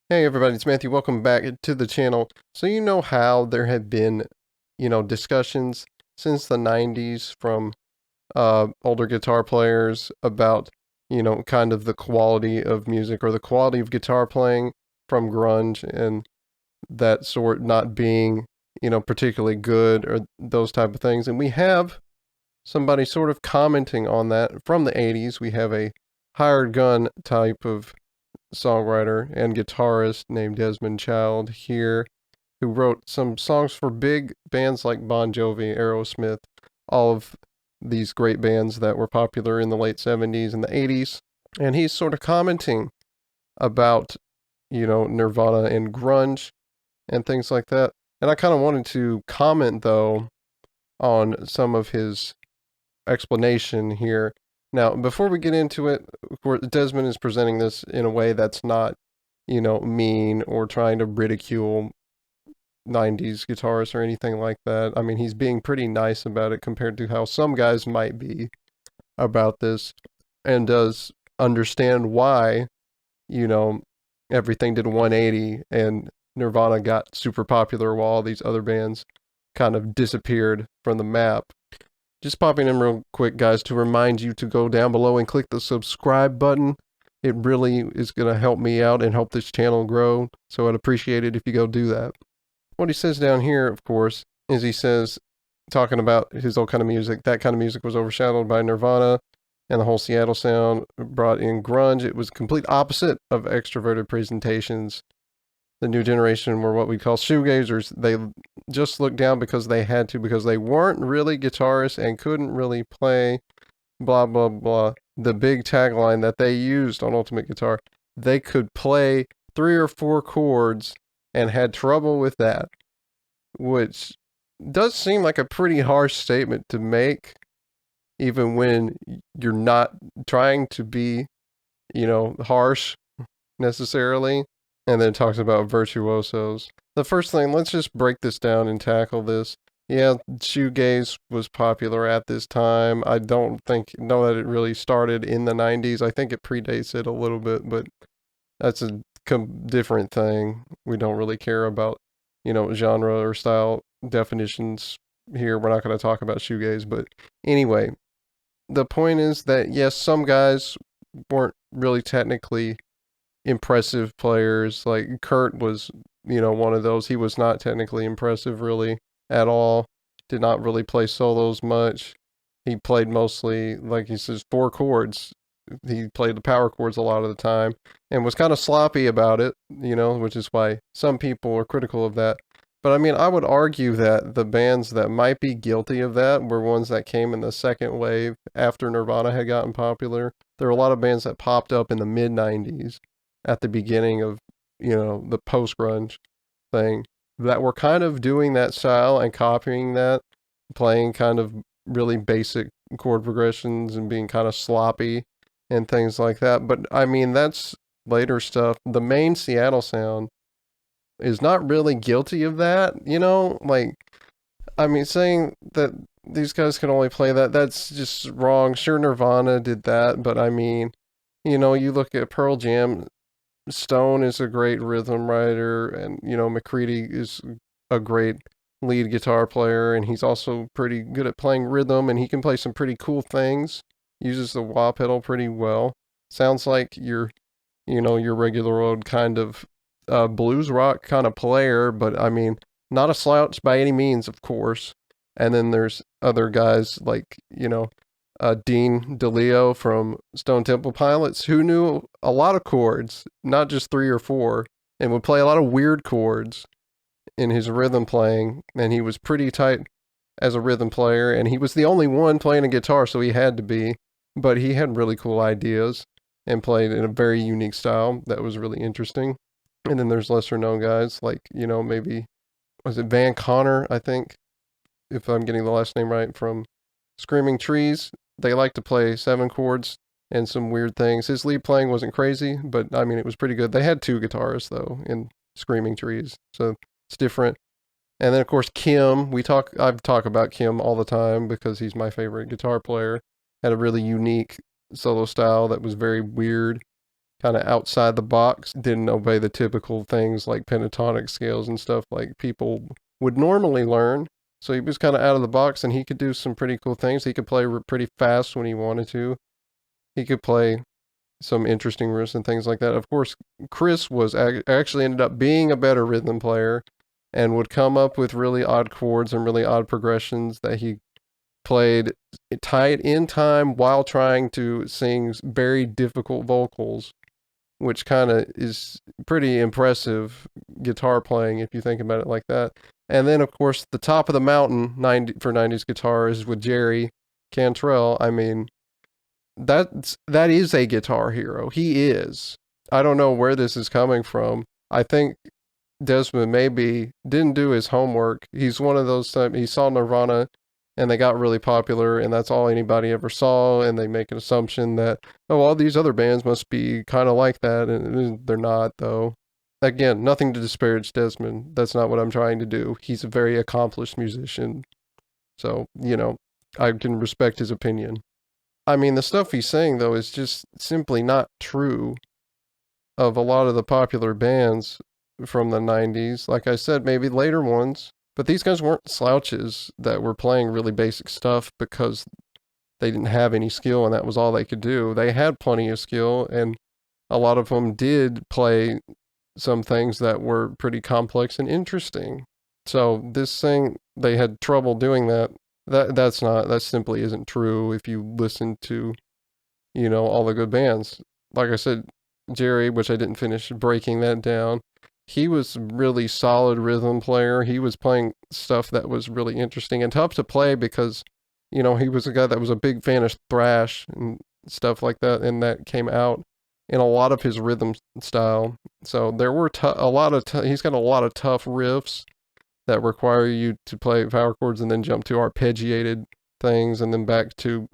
Hey everybody, it's Matthew. Welcome back to the channel. So you know how there have been, discussions since the 90s from older guitar players about, kind of the quality of music or the quality of guitar playing from grunge and that sort not being, particularly good or those type of things. And we have somebody sort of commenting on that from the 80s. We have a hired gun type of songwriter and guitarist named Desmond Child here, who wrote some songs for big bands like Bon Jovi, Aerosmith, all of these great bands that were popular in the late 70s and the 80s. And he's sort of commenting about, Nirvana and grunge and things like that. And I kind of wanted to comment, though, on some of his explanation here. Now, before we get into it, of course, Desmond is presenting this in a way that's not, mean or trying to ridicule 90s guitarists or anything like that. I mean, he's being pretty nice about it compared to how some guys might be about this and does understand why, you know, everything did 180 and Nirvana got super popular while all these other bands kind of disappeared from the map. Just popping in real quick, guys, to remind you to go down below and click the subscribe button. It really is going to help me out and help this channel grow, so I'd appreciate it if you go do that. What he says down here, of course, is he says, talking about his old kind of music, that kind of music was overshadowed by Nirvana and the whole Seattle sound brought in grunge. It was complete opposite of extroverted presentations. The new generation were what we call shoegazers. They just looked down because they had to, because they weren't really guitarists and couldn't really play, blah, blah, blah. The big tagline that they used on Ultimate Guitar, they could play 3 or 4 chords and had trouble with that, which does seem like a pretty harsh statement to make, even when you're not trying to be, harsh necessarily. And then it talks about virtuosos. The first thing, let's just break this down and tackle this. Yeah, shoegaze was popular at this time. I don't know that it really started in the 90s. I think it predates it a little bit, but that's a different thing. We don't really care about, genre or style definitions here. We're not going to talk about shoegaze, but anyway, the point is that yes, some guys weren't really technically impressive players. Like Kurt was, one of those. He was not technically impressive really at all. Did not really play solos much. He played mostly, like he says, 4 chords. He played the power chords a lot of the time and was kind of sloppy about it, which is why some people are critical of that. But I mean, I would argue that the bands that might be guilty of that were ones that came in the second wave after Nirvana had gotten popular. There were a lot of bands that popped up in the mid 90s at the beginning of, the post grunge thing that were kind of doing that style and copying that, playing kind of really basic chord progressions and being kind of sloppy and things like that. But I mean, that's later stuff. The main Seattle sound is not really guilty of that, Like, I mean, saying that these guys can only play that, that's just wrong. Sure, Nirvana did that, but I mean, you look at Pearl Jam, Stone is a great rhythm writer, and McCready is a great lead guitar player, and he's also pretty good at playing rhythm, and he can play some pretty cool things. Uses the wah pedal pretty well. Sounds like your regular old kind of blues rock kind of player, but I mean, not a slouch by any means, of course. And then there's other guys like Dean DeLeo from Stone Temple Pilots, who knew a lot of chords, not just 3 or 4, and would play a lot of weird chords in his rhythm playing. And he was pretty tight as a rhythm player, and he was the only one playing a guitar, so he had to be. But he had really cool ideas and played in a very unique style that was really interesting. And then there's lesser known guys like, maybe, was it Van Connor, I think, if I'm getting the last name right, from Screaming Trees. They like to play 7 chords and some weird things. His lead playing wasn't crazy, but I mean, it was pretty good. They had 2 guitarists though in Screaming Trees, so it's different. And then of course Kim, I've talked about Kim all the time because he's my favorite guitar player. Had a really unique solo style that was very weird kind of outside the box, didn't obey the typical things like pentatonic scales and stuff like people would normally learn. So he was kind of out of the box, and he could do some pretty cool things. He could play pretty fast when he wanted to. He could play some interesting riffs and things like that. Of course, Chris was actually ended up being a better rhythm player and would come up with really odd chords and really odd progressions that he played tight in time while trying to sing very difficult vocals, which kind of is pretty impressive guitar playing if you think about it like that. And then, of course, the top of the mountain for 90s guitar is with Jerry Cantrell. I mean, that is a guitar hero. He is. I don't know where this is coming from. I think Desmond maybe didn't do his homework. He's one of those he saw Nirvana and they got really popular, and that's all anybody ever saw, and they make an assumption that, oh, all these other bands must be kind of like that, and they're not, though. Again, nothing to disparage Desmond. That's not what I'm trying to do. He's a very accomplished musician. So, I can respect his opinion. I mean, the stuff he's saying, though, is just simply not true of a lot of the popular bands from the 90s. Like I said, maybe later ones, but these guys weren't slouches that were playing really basic stuff because they didn't have any skill and that was all they could do. They had plenty of skill, and a lot of them did play some things that were pretty complex and interesting. So this thing, they had trouble doing that. That simply isn't true if you listen to, all the good bands. Like I said, Jerry, which I didn't finish breaking that down, he was a really solid rhythm player. He was playing stuff that was really interesting and tough to play because, he was a guy that was a big fan of thrash and stuff like that, and that came out in a lot of his rhythm style. So there were he's got a lot of tough riffs that require you to play power chords and then jump to arpeggiated things and then back to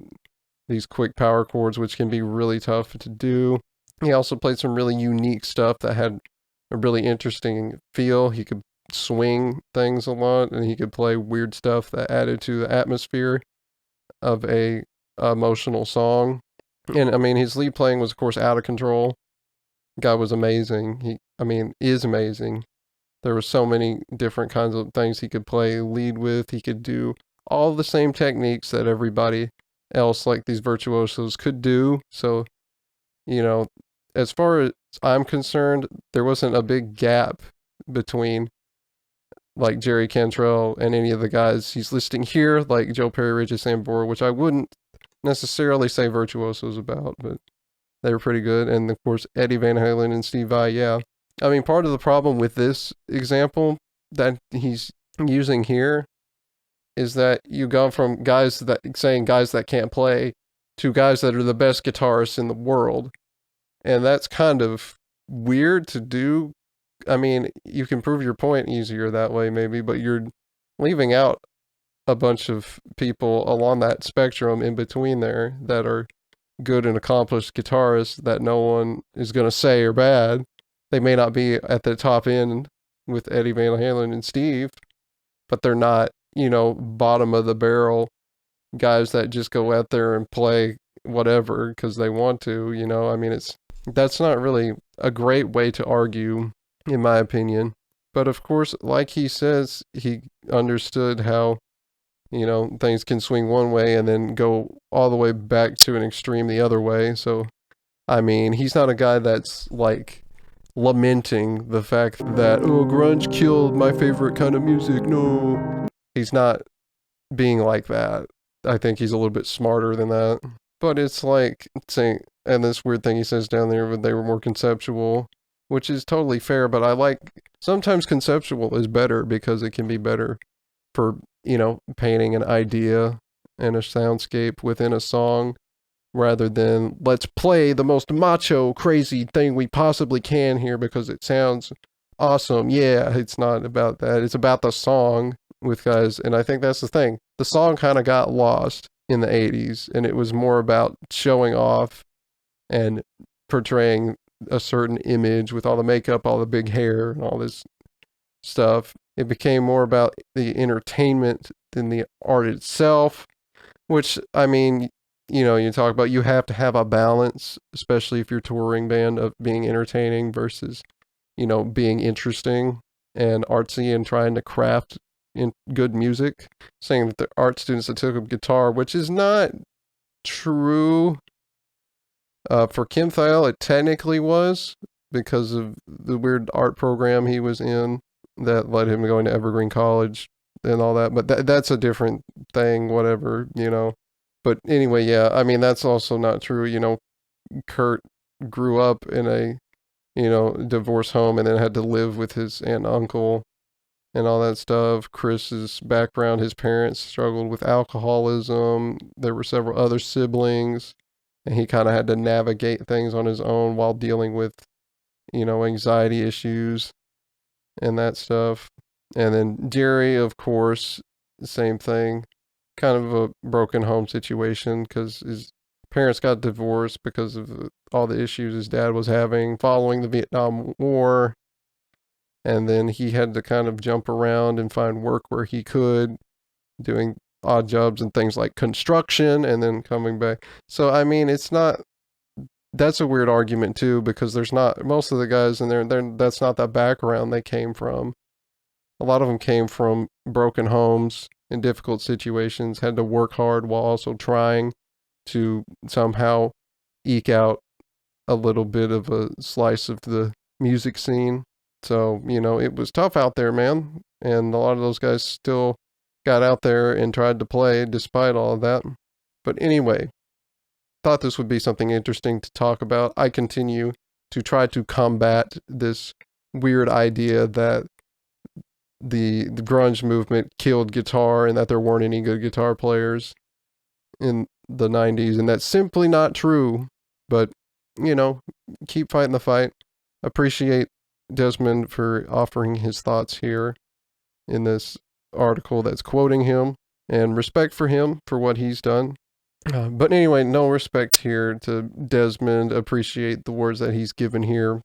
these quick power chords, which can be really tough to do. He also played some really unique stuff that had a really interesting feel. He could swing things a lot, and he could play weird stuff that added to the atmosphere of a emotional song. And I mean, his lead playing was, of course, out of control. Guy was amazing. Is amazing. There were so many different kinds of things he could play lead with. He could do all the same techniques that everybody else, like these virtuosos, could do. So, as far as I'm concerned, there wasn't a big gap between like Jerry Cantrell and any of the guys he's listing here, like Joe Perry, Regis Sambora, which I wouldn't necessarily say virtuosos about, but they were pretty good. And of course, Eddie Van Halen and Steve Vai, yeah. I mean, part of the problem with this example that he's using here is that you go from guys that can't play to guys that are the best guitarists in the world. And that's kind of weird to do. I mean, you can prove your point easier that way, maybe, but you're leaving out a bunch of people along that spectrum in between there that are good and accomplished guitarists that no one is going to say are bad. They may not be at the top end with Eddie Van Halen and Steve, but they're not, bottom of the barrel guys that just go out there and play whatever because they want to, I mean, that's not really a great way to argue, in my opinion. But of course, like he says, he understood how, things can swing one way and then go all the way back to an extreme the other way. So, I mean, he's not a guy that's like lamenting the fact that, oh, grunge killed my favorite kind of music. No. He's not being like that. I think he's a little bit smarter than that. But it's like saying, and this weird thing he says down there, when they were more conceptual, which is totally fair, but sometimes conceptual is better because it can be better for, painting an idea and a soundscape within a song rather than let's play the most macho, crazy thing we possibly can here because it sounds awesome. Yeah, it's not about that. It's about the song with guys, and I think that's the thing. The song kind of got lost in the 80s, and it was more about showing off and portraying a certain image with all the makeup, all the big hair, and all this stuff. It became more about the entertainment than the art itself, which, I mean, you talk about you have to have a balance, especially if you're touring band, of being entertaining versus, being interesting and artsy and trying to craft in good music. Saying that the art students that took up guitar, which is not true. For Kim Thiel, it technically was because of the weird art program he was in that led him to going to Evergreen College and all that. But that's a different thing, whatever. But anyway, yeah, I mean, that's also not true. Kurt grew up in a, divorce home and then had to live with his aunt and uncle and all that stuff. Chris's background, his parents struggled with alcoholism. There were several other siblings, and he kind of had to navigate things on his own while dealing with, anxiety issues and that stuff. And then Jerry, of course, same thing. Kind of a broken home situation because his parents got divorced because of all the issues his dad was having following the Vietnam War. And then he had to kind of jump around and find work where he could, doing odd jobs and things like construction and then coming back. So, I mean, it's not, that's a weird argument too, because there's not, most of the guys in there, that's not the background they came from. A lot of them came from broken homes in difficult situations, had to work hard while also trying to somehow eke out a little bit of a slice of the music scene. So, it was tough out there, man. And a lot of those guys still got out there and tried to play despite all of that. But anyway, thought this would be something interesting to talk about. I continue to try to combat this weird idea that the grunge movement killed guitar and that there weren't any good guitar players in the 90s, and that's simply not true. But, keep fighting the fight. Appreciate Desmond for offering his thoughts here in this article that's quoting him, and respect for him for what he's done. But anyway, no respect here to Desmond. Appreciate the words that he's given here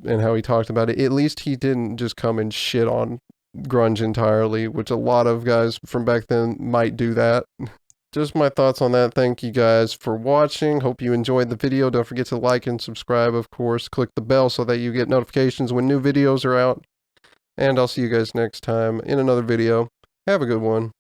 and how he talked about it. At least he didn't just come and shit on grunge entirely, which a lot of guys from back then might do that. Just my thoughts on that. Thank you guys for watching. Hope you enjoyed the video. Don't forget to like and subscribe, of course. Click the bell so that you get notifications when new videos are out. And I'll see you guys next time in another video. Have a good one.